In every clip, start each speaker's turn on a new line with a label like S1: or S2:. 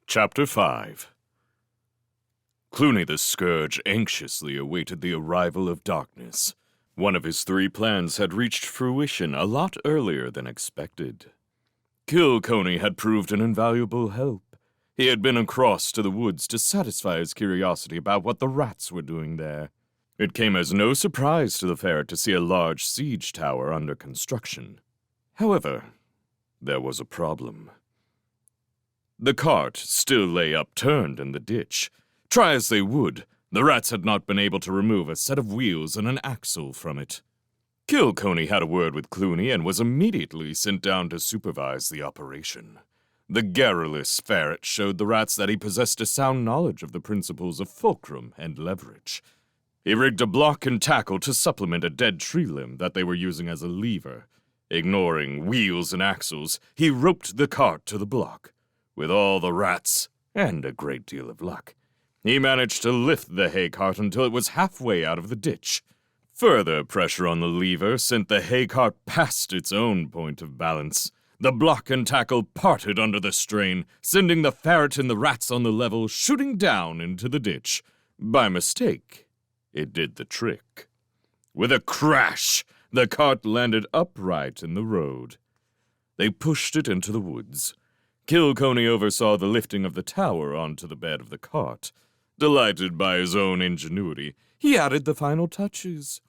S1: Chapter 5. Cluny the Scourge anxiously awaited the arrival of darkness. One of his 3 plans had reached fruition a lot earlier than expected. Cluny had proved an invaluable help. He had been across to the woods to satisfy his curiosity about what the rats were doing there. It came as no surprise to the ferret to see a large siege tower under construction. However, there was a problem. The cart still lay upturned in the ditch. Try as they would, the rats had not been able to remove a set of wheels and an axle from it. Cluny had a word with Cluny and was immediately sent down to supervise the operation. The garrulous ferret showed the rats that he possessed a sound knowledge of the principles of fulcrum and leverage. He rigged a block and tackle to supplement a dead tree limb that they were using as a lever. Ignoring wheels and axles, he roped the cart to the block. With all the rats, and a great deal of luck, he managed to lift the hay cart until it was halfway out of the ditch. Further pressure on the lever sent the hay cart past its own point of balance. The block and tackle parted under the strain, sending the ferret and the rats on the level shooting down into the ditch. By mistake, it did the trick. With a crash, the cart landed upright in the road. They pushed it into the woods. Cluny oversaw the lifting of the tower onto the bed of the cart. Delighted by his own ingenuity, he added the final touches.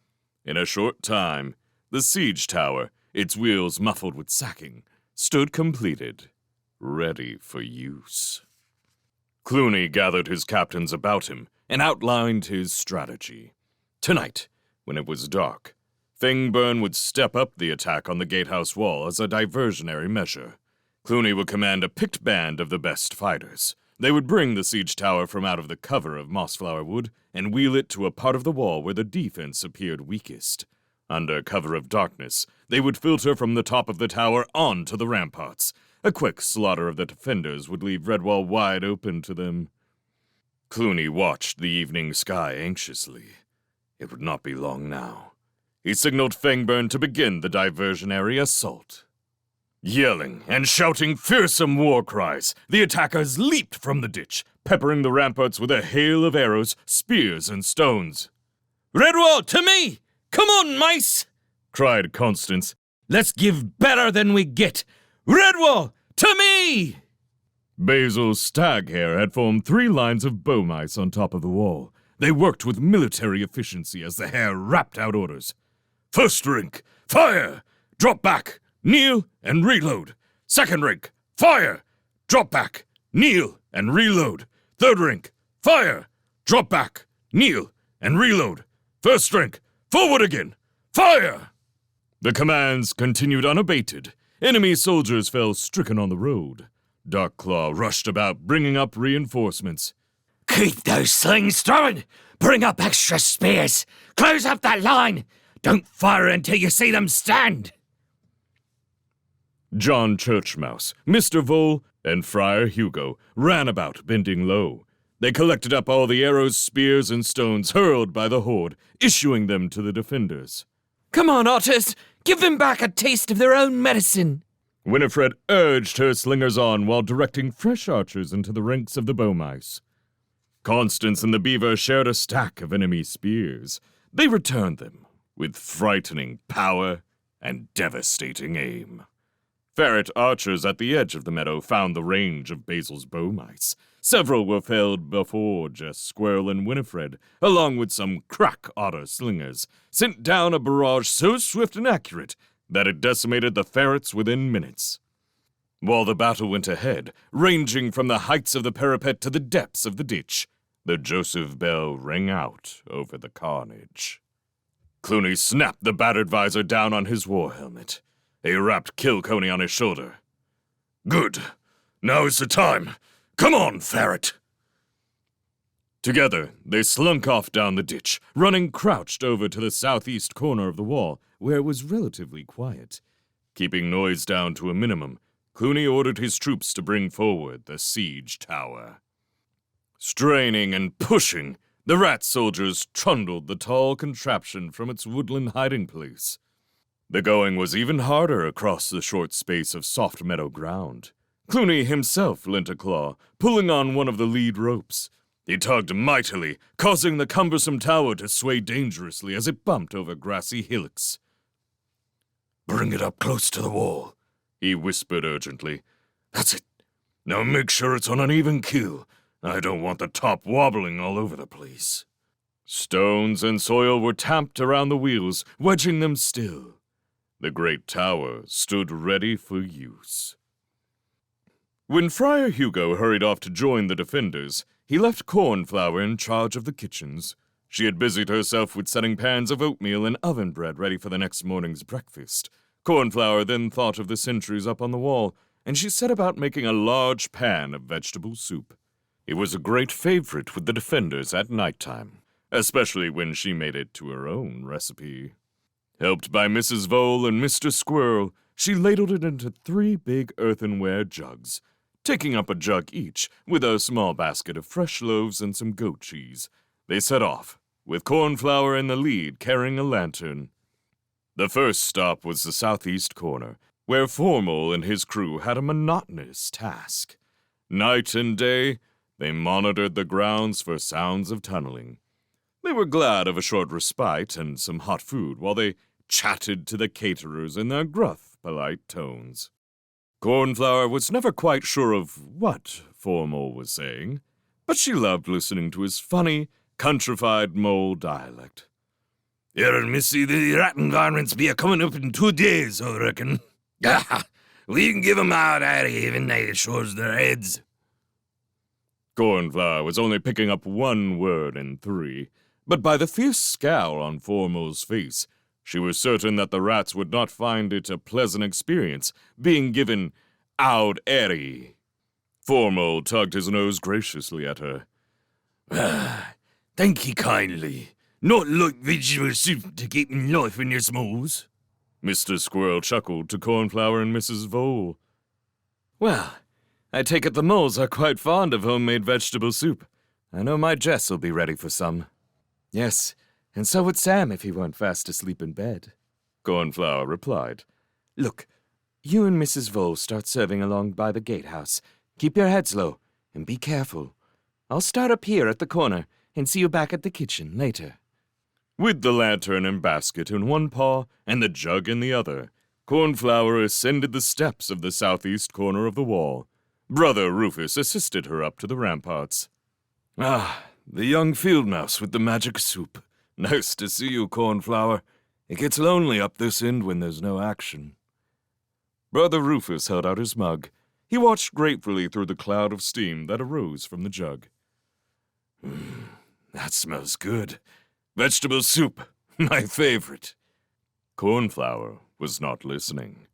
S1: In a short time, the siege tower, its wheels muffled with sacking, stood completed, ready for use. Cluny gathered his captains about him and outlined his strategy. Tonight, when it was dark, Fingburn would step up the attack on the gatehouse wall as a diversionary measure. Cluny would command a picked band of the best fighters. They would bring the siege tower from out of the cover of mossflower wood and wheel it to a part of the wall where the defense appeared weakest. Under cover of darkness, they would filter from the top of the tower onto the ramparts. A quick slaughter of the defenders would leave Redwall wide open to them. Cluny watched the evening sky anxiously. It would not be long now. He signaled Fingburn to begin the diversionary assault. Yelling and shouting fearsome war cries, the attackers leaped from the ditch, peppering the ramparts with a hail of arrows, spears, and stones.
S2: "Redwall, to me! Come on, mice!" cried Constance. "Let's give better than we get! Redwall, to me!"
S1: Basil's stag hare had formed 3 lines of bow mice on top of the wall. They worked with military efficiency as the hare rapped out orders. "First rank, fire! Drop back! Kneel and reload. Second rank, fire! Drop back, kneel and reload. Third rank, fire! Drop back, kneel and reload. First rank, forward again, fire!" The commands continued unabated. Enemy soldiers fell stricken on the road. Darkclaw rushed about, bringing up reinforcements.
S2: "Keep those slings throwing! Bring up extra spears! Close up that line! Don't fire until you see them stand!"
S1: John Churchmouse, Mr. Vole, and Friar Hugo ran about, bending low. They collected up all the arrows, spears, and stones hurled by the horde, issuing them to the defenders.
S2: "Come on, otters! Give them back a taste of their own medicine!"
S1: Winifred urged her slingers on while directing fresh archers into the ranks of the bowmice. Constance and the beaver shared a stack of enemy spears. They returned them with frightening power and devastating aim. Ferret archers at the edge of the meadow found the range of Basil's bowmice. Several were felled before just Squirrel and Winifred, along with some crack otter slingers, sent down a barrage so swift and accurate that it decimated the ferrets within minutes. While the battle went ahead, ranging from the heights of the parapet to the depths of the ditch, the Joseph bell rang out over the carnage. Cluny snapped the battered visor down on his war helmet. He rapped Cluny on his shoulder. "Good. Now is the time. Come on, ferret!" Together, they slunk off down the ditch, running crouched over to the southeast corner of the wall, where it was relatively quiet. Keeping noise down to a minimum, Cluny ordered his troops to bring forward the siege tower. Straining and pushing, the rat soldiers trundled the tall contraption from its woodland hiding place. The going was even harder across the short space of soft meadow ground. Cluny himself lent a claw, pulling on one of the lead ropes. He tugged mightily, causing the cumbersome tower to sway dangerously as it bumped over grassy hillocks. "Bring it up close to the wall," he whispered urgently. "That's it. Now make sure it's on an even keel. I don't want the top wobbling all over the place." Stones and soil were tamped around the wheels, wedging them still. The great tower stood ready for use. When Friar Hugo hurried off to join the defenders, he left Cornflower in charge of the kitchens. She had busied herself with setting pans of oatmeal and oven bread ready for the next morning's breakfast. Cornflower then thought of the sentries up on the wall, and she set about making a large pan of vegetable soup. It was a great favorite with the defenders at nighttime, especially when she made it to her own recipe. Helped by Mrs. Vole and Mr. Squirrel, she ladled it into 3 big earthenware jugs, taking up a jug each, with a small basket of fresh loaves and some goat cheese. They set off, with Cornflower in the lead carrying a lantern. The first stop was the southeast corner, where Formal and his crew had a monotonous task. Night and day, they monitored the grounds for sounds of tunneling. They were glad of a short respite and some hot food while they chatted to the caterers in their gruff, polite tones. Cornflower was never quite sure of what Formal was saying, but she loved listening to his funny, countrified mole dialect.
S2: "Here, missy, the ratting garments be a-coming up in 2 days, I reckon. We can give 'em out even now it shows their heads."
S1: Cornflower was only picking up 1 word in 3, but by the fierce scowl on Formal's face, she was certain that the rats would not find it a pleasant experience being given "out airy." Formal tugged his nose graciously at her.
S2: "Thank ye kindly. Not like vegetable soup to keep life in your smalls."
S1: Mr. Squirrel chuckled to Cornflower and Mrs. Vole.
S3: "Well, I take it the moles are quite fond of homemade vegetable soup. I know my Jess will be ready for some." "Yes, and so would Sam if he weren't fast asleep in bed,"
S1: Cornflower replied.
S3: "Look, you and Mrs. Vole start serving along by the gatehouse. Keep your heads low, and be careful. I'll start up here at the corner and see you back at the kitchen later."
S1: With the lantern and basket in one paw and the jug in the other, Cornflower ascended the steps of the southeast corner of the wall. Brother Rufus assisted her up to the ramparts.
S3: "Ah, the young field mouse with the magic soup. Nice to see you, Cornflower. It gets lonely up this end when there's no action."
S1: Brother Rufus held out his mug. He watched gratefully through the cloud of steam that arose from the jug.
S3: That smells good. Vegetable soup, my favorite."
S1: Cornflower was not listening.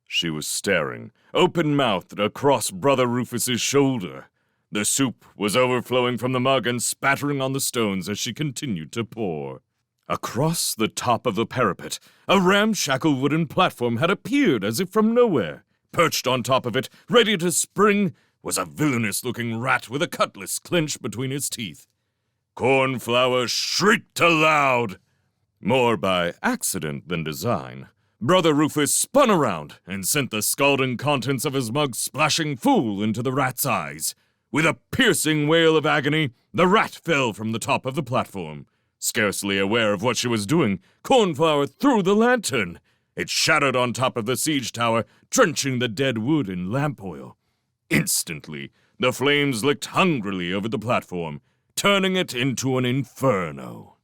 S1: She was staring, open-mouthed, across Brother Rufus's shoulder. The soup was overflowing from the mug and spattering on the stones as she continued to pour. Across the top of the parapet, a ramshackle wooden platform had appeared as if from nowhere. Perched on top of it, ready to spring, was a villainous-looking rat with a cutlass clenched between his teeth. Cornflower shrieked aloud. More by accident than design, Brother Rufus spun around and sent the scalding contents of his mug splashing full into the rat's eyes. With a piercing wail of agony, the rat fell from the top of the platform. Scarcely aware of what she was doing, Cornflower threw the lantern. It shattered on top of the siege tower, drenching the dead wood in lamp oil. Instantly, the flames licked hungrily over the platform, turning it into an inferno.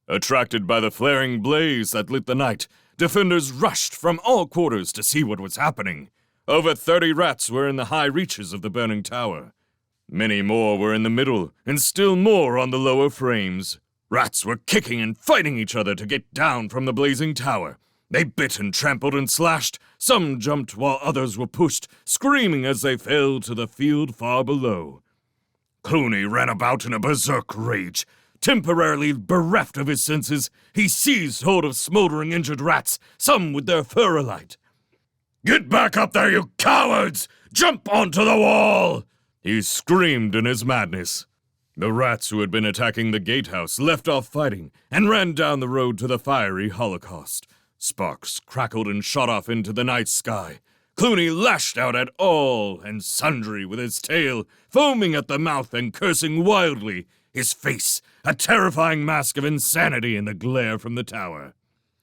S1: Attracted by the flaring blaze that lit the night, defenders rushed from all quarters to see what was happening. Over 30 rats were in the high reaches of the burning tower. Many more were in the middle, and still more on the lower frames. Rats were kicking and fighting each other to get down from the blazing tower. They bit and trampled and slashed. Some jumped while others were pushed, screaming as they fell to the field far below. Cluny ran about in a berserk rage. Temporarily bereft of his senses, he seized hold of smoldering injured rats, some with their fur alight. "Get back up there, you cowards! Jump onto the wall!" he screamed in his madness. The rats who had been attacking the gatehouse left off fighting and ran down the road to the fiery holocaust. Sparks crackled and shot off into the night sky.
S2: Cluny lashed out at all and sundry with his tail, foaming at the mouth and cursing wildly, his face a terrifying mask of insanity in the glare from the tower.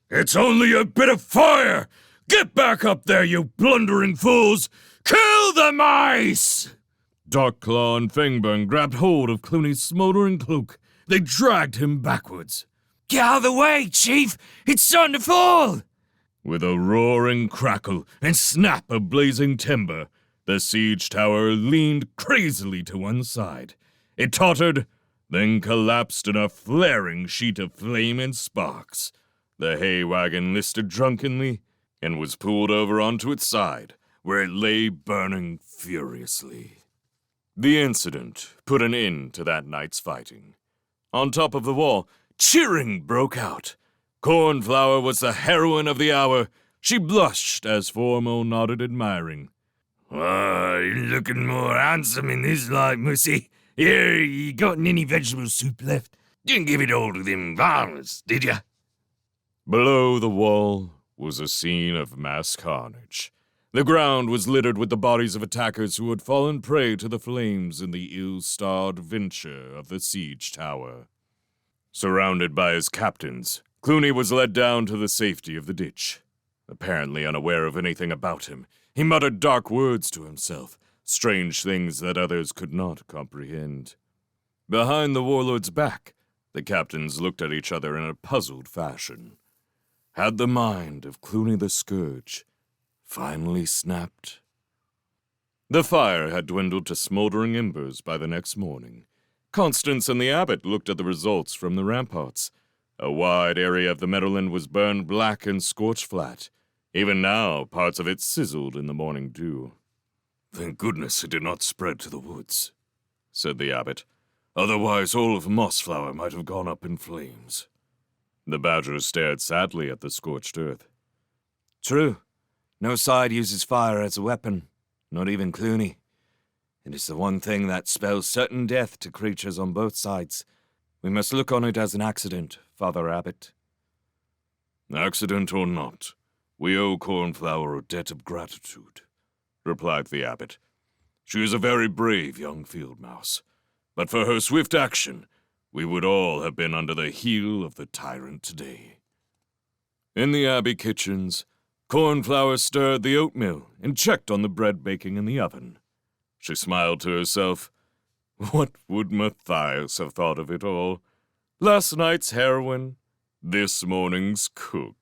S2: "It's only a bit of fire! Get back up there, you blundering fools! Kill the mice!" Darkclaw and Fangburn grabbed hold of Cluny's smoldering cloak. They dragged him backwards. "Get out of the way, Chief! It's starting to fall!" With a roaring crackle and snap of blazing timber, the siege tower leaned crazily to one side. It tottered, then collapsed in a flaring sheet of flame and sparks. The hay wagon listed drunkenly and was pulled over onto its side, where it lay burning furiously. The incident put an end to that night's fighting. On top of the wall, cheering broke out. Cornflower was the heroine of the hour. She blushed as Formo nodded admiring. "Oh, you're looking more handsome in this light, Mussy. Here, you got any vegetable soup left? Didn't give it all to them varmints, did ya?" Below the wall was a scene of mass carnage. The ground was littered with the bodies of attackers who had fallen prey to the flames in the ill-starred venture of the siege tower. Surrounded by his captains, Cluny was led down to the safety of the ditch. Apparently unaware of anything about him, he muttered dark words to himself, strange things that others could not comprehend. Behind the warlord's back, the captains looked at each other in a puzzled fashion. Had the mind of Cluny the Scourge finally snapped? The fire had dwindled to smoldering embers by the next morning. Constance and the abbot looked at the results from the ramparts. A wide area of the meadowland was burned black and scorched flat. Even now, parts of it sizzled in the morning dew. "Thank goodness it did not spread to the woods," said the abbot. "Otherwise all of Mossflower might have gone up in flames." The badgers stared sadly at the scorched earth.
S3: True. No side uses fire as a weapon, not even Cluny. It is the one thing that spells certain death to creatures on both sides. We must look on it as an accident, Father Abbot.
S1: "Accident or not, we owe Cornflower a debt of gratitude," replied the abbot. "She is a very brave young field mouse, but for her swift action, we would all have been under the heel of the tyrant today." In the abbey kitchens, Cornflower stirred the oatmeal and checked on the bread baking in the oven. She smiled to herself. What would Matthias have thought of it all? Last night's heroine, this morning's cook.